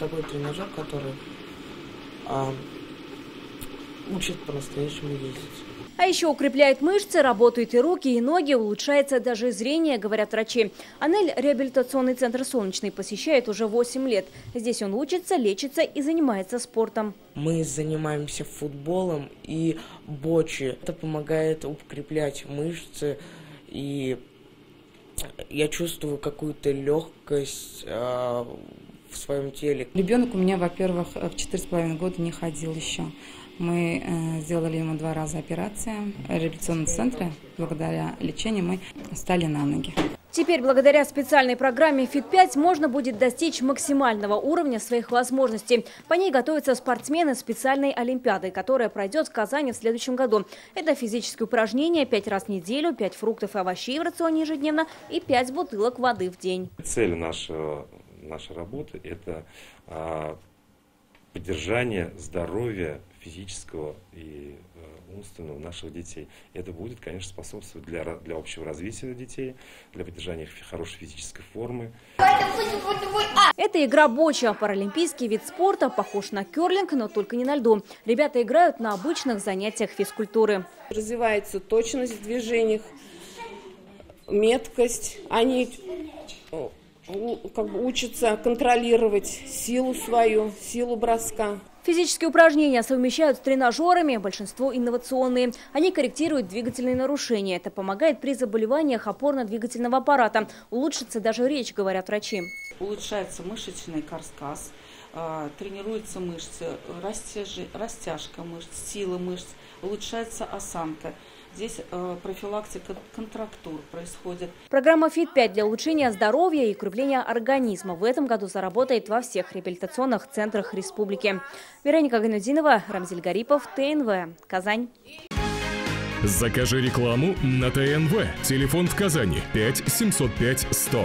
такой тренажер, который учит по-настоящему ездить. А еще укрепляет мышцы, работают и руки, и ноги, улучшается даже зрение, говорят врачи. Анель реабилитационный центр «Солнечный» посещает уже 8 лет. Здесь он учится, лечится и занимается спортом. Мы занимаемся футболом и бочи. Это помогает укреплять мышцы, и я чувствую какую-то легкость в своем теле. Ребенок у меня, во-первых, в 4,5 года не ходил еще. Мы сделали ему 2 раза операции. В реабилитационном центре, благодаря лечению, мы стали на ноги. Теперь, благодаря специальной программе «Фит-5», можно будет достичь максимального уровня своих возможностей. По ней готовятся спортсмены специальной олимпиады, которая пройдет в Казани в следующем году. Это физические упражнения 5 раз в неделю, 5 фруктов и овощей в рационе ежедневно и 5 бутылок воды в день. Цель нашей работы – это поддержание здоровья физического и умственного наших детей. Это будет, конечно, способствовать для общего развития детей, для поддержания их хорошей физической формы. Это игра боча. Паралимпийский вид спорта, похож на керлинг, но только не на льду. Ребята играют на обычных занятиях физкультуры. Развивается точность в движениях, меткость. Они учатся контролировать силу свою, силу броска. Физические упражнения совмещают с тренажерами, большинство инновационные. Они корректируют двигательные нарушения. Это помогает при заболеваниях опорно-двигательного аппарата. Улучшится даже речь, говорят врачи. Улучшается мышечный каркас, тренируются мышцы, растяжка мышц, сила мышц, улучшается осанка. Здесь профилактика контрактур происходит. Программа «Фит-5» для улучшения здоровья и укрепления организма в этом году заработает во всех реабилитационных центрах республики. Вероника Гайнудинова, Рамзиль Гарипов, ТНВ, Казань. Закажи рекламу на ТНВ. Телефон в Казани 5 705 100.